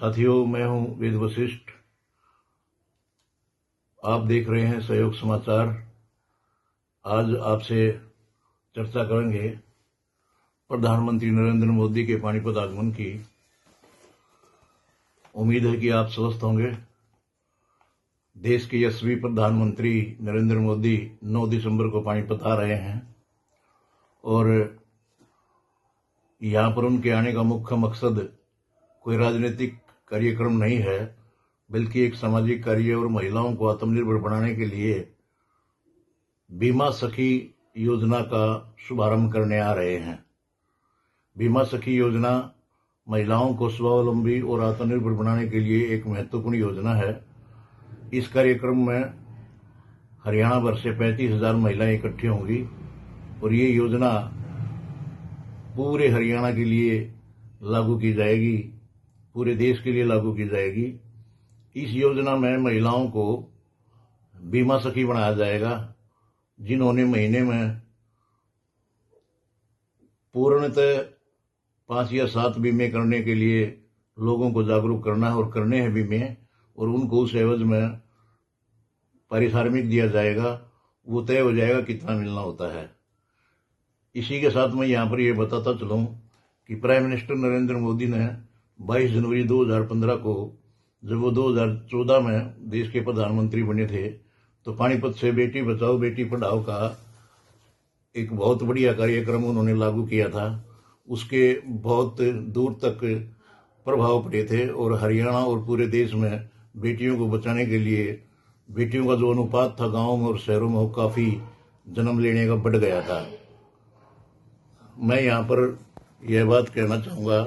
साथियों, मैं हूं वेद वशिष्ठ। आप देख रहे हैं सहयोग समाचार। आज आपसे चर्चा करेंगे प्रधानमंत्री नरेंद्र मोदी के पानीपत आगमन की। उम्मीद है कि आप स्वस्थ होंगे। देश के यशस्वी प्रधानमंत्री नरेंद्र मोदी 9 दिसंबर को पानीपत आ रहे हैं और यहाँ पर उनके आने का मुख्य मकसद कोई राजनीतिक कार्यक्रम नहीं है, बल्कि एक सामाजिक कार्य और महिलाओं को आत्मनिर्भर बनाने के लिए बीमा सखी योजना का शुभारंभ करने आ रहे हैं। बीमा सखी योजना महिलाओं को स्वावलंबी और आत्मनिर्भर बनाने के लिए एक महत्वपूर्ण योजना है। इस कार्यक्रम में हरियाणा भर से 35,000 महिलाएं इकट्ठी होंगी और ये योजना पूरे हरियाणा के लिए लागू की जाएगी, पूरे देश के लिए लागू की जाएगी। इस योजना में महिलाओं को बीमा सखी बनाया जाएगा, जिन्होंने महीने में पूर्णतः 5 या 7 बीमे करने के लिए लोगों को जागरूक करना है और करने हैं बीमे, और उनको उस एवज में पारिश्रमिक दिया जाएगा। वो तय हो जाएगा कितना मिलना होता है। इसी के साथ मैं यहाँ पर ये बताता चलूँ कि प्राइम मिनिस्टर नरेंद्र मोदी ने 22 जनवरी 2015 को, जब वो 2014 में देश के प्रधानमंत्री बने थे, तो पानीपत से बेटी बचाओ बेटी पढ़ाओ का एक बहुत बढ़िया कार्यक्रम उन्होंने लागू किया था। उसके बहुत दूर तक प्रभाव पड़े थे और हरियाणा और पूरे देश में बेटियों को बचाने के लिए बेटियों का जो अनुपात था गांवों में और शहरों में, वो काफ़ी जन्म लेने का बढ़ गया था। मैं यहाँ पर यह बात कहना चाहूँगा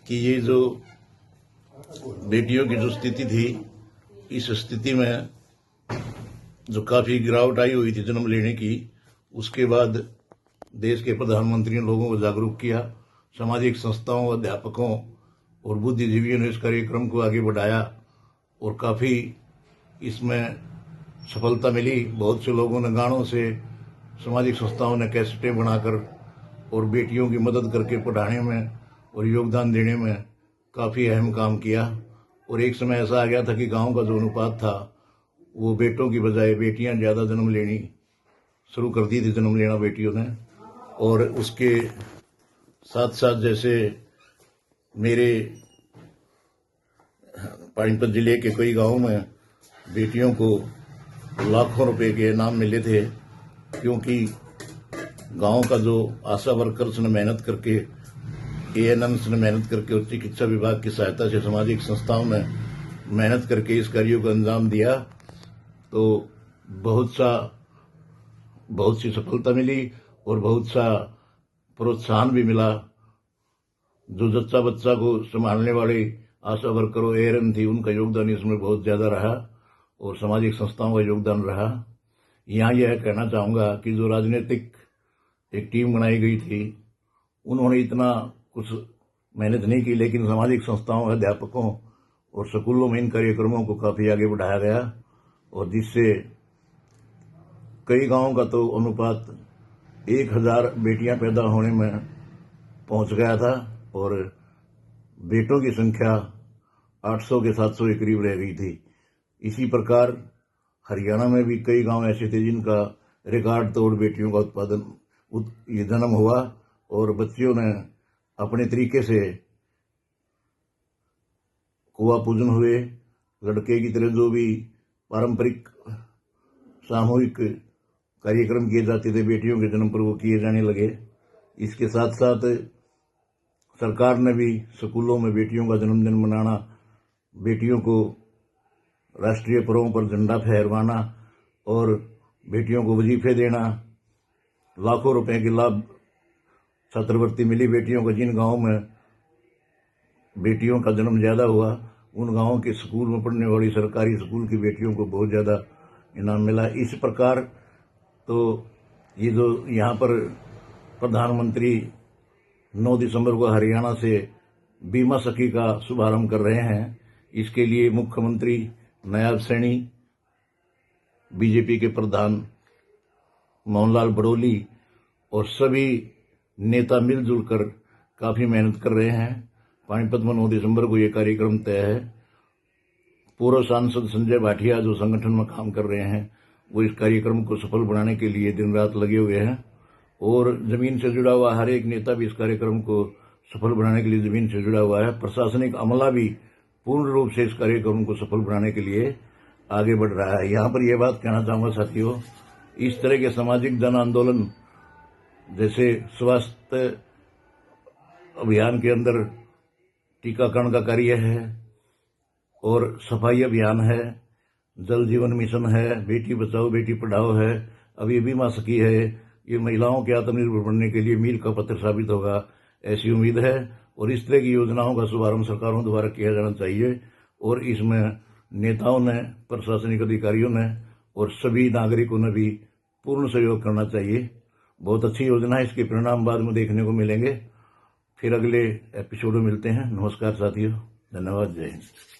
कि ये जो बेटियों की जो स्थिति थी, इस स्थिति में जो काफ़ी गिरावट आई हुई थी जन्म लेने की, उसके बाद देश के प्रधानमंत्री ने लोगों को जागरूक किया। सामाजिक संस्थाओं, अध्यापकों और बुद्धिजीवियों ने इस कार्यक्रम को आगे बढ़ाया और काफ़ी इसमें सफलता मिली। बहुत से लोगों ने गानों से, सामाजिक संस्थाओं ने कैसेटें बनाकर और बेटियों की मदद करके पढ़ाने में और योगदान देने में काफ़ी अहम काम किया। और एक समय ऐसा आ गया था कि गांव का जो अनुपात था, वो बेटों की बजाय बेटियां ज़्यादा जन्म लेनी शुरू कर दी थी, जन्म लेना बेटियों ने। और उसके साथ साथ जैसे मेरे पानीपत जिले के कई गांवों में बेटियों को लाखों रुपए के इनाम मिले थे, क्योंकि गांव का जो आशा वर्कर्स ने मेहनत करके, एएनएम्स ने मेहनत करके और चिकित्सा विभाग की सहायता से सामाजिक संस्थाओं ने मेहनत करके इस कार्यों को अंजाम दिया, तो बहुत सी सफलता मिली और बहुत सा प्रोत्साहन भी मिला। जो जच्चा बच्चा को संभालने वाले आशा वर्कर और एएनएम थी, उनका योगदान इसमें बहुत ज़्यादा रहा और सामाजिक संस्थाओं का योगदान रहा। यहाँ यह कहना चाहूँगा कि जो राजनीतिक एक टीम बनाई गई थी, उन्होंने इतना कुछ मेहनत नहीं की, लेकिन सामाजिक संस्थाओं, अध्यापकों और स्कूलों में इन कार्यक्रमों को काफ़ी आगे बढ़ाया गया और जिससे कई गांवों का तो अनुपात 1000 बेटियां पैदा होने में पहुंच गया था और बेटों की संख्या 800 के 700 के करीब रह गई थी। इसी प्रकार हरियाणा में भी कई गांव ऐसे थे जिनका रिकॉर्ड तोड़ बेटियों का ये जन्म हुआ और बच्चियों ने अपने तरीके से कुआ पूजन हुए। लड़के की तरह जो भी पारंपरिक सामूहिक कार्यक्रम किए जाते थे बेटियों के जन्म पर, वो किए जाने लगे। इसके साथ साथ सरकार ने भी स्कूलों में बेटियों का जन्मदिन मनाना, बेटियों को राष्ट्रीय पर्वों पर झंडा फहरवाना और बेटियों को वजीफे देना, लाखों रुपए के लाभ छात्रवृत्ति मिली बेटियों को। जिन गांवों में बेटियों का जन्म ज़्यादा हुआ, उन गांवों के स्कूल में पढ़ने वाली सरकारी स्कूल की बेटियों को बहुत ज़्यादा इनाम मिला। इस प्रकार तो ये जो यहाँ पर प्रधानमंत्री 9 दिसंबर को हरियाणा से बीमा सखी का शुभारंभ कर रहे हैं, इसके लिए मुख्यमंत्री नायब सैनी, बीजेपी के प्रधान मोहनलाल बड़ोली और सभी नेता मिलजुल कर काफ़ी मेहनत कर रहे हैं, पानीपत में 9 दिसंबर को ये कार्यक्रम तय है। पूर्व सांसद संजय भाटिया जो संगठन में काम कर रहे हैं, वो इस कार्यक्रम को सफल बनाने के लिए दिन रात लगे हुए हैं और जमीन से जुड़ा हुआ हर एक नेता भी इस कार्यक्रम को सफल बनाने के लिए जमीन से जुड़ा हुआ है। प्रशासनिक अमला भी पूर्ण रूप से इस कार्यक्रम को सफल बनाने के लिए आगे बढ़ रहा है। यहाँ पर यह बात कहना चाहूंगा साथियों, इस तरह के सामाजिक जन आंदोलन जैसे स्वास्थ्य अभियान के अंदर टीकाकरण का कार्य है और सफाई अभियान है, जल जीवन मिशन है, बेटी बचाओ बेटी पढ़ाओ है, अब ये बीमा सखी है, ये महिलाओं के आत्मनिर्भर बनने के लिए मील का पत्थर साबित होगा, ऐसी उम्मीद है। और इस तरह की योजनाओं का शुभारंभ सरकारों द्वारा किया जाना चाहिए और इसमें नेताओं ने, प्रशासनिक अधिकारियों ने और सभी नागरिकों ने भी पूर्ण सहयोग करना चाहिए। बहुत अच्छी योजना है, इसके परिणाम बाद में देखने को मिलेंगे। फिर अगले एपिसोड में मिलते हैं। नमस्कार साथियों, धन्यवाद, जय हिंद।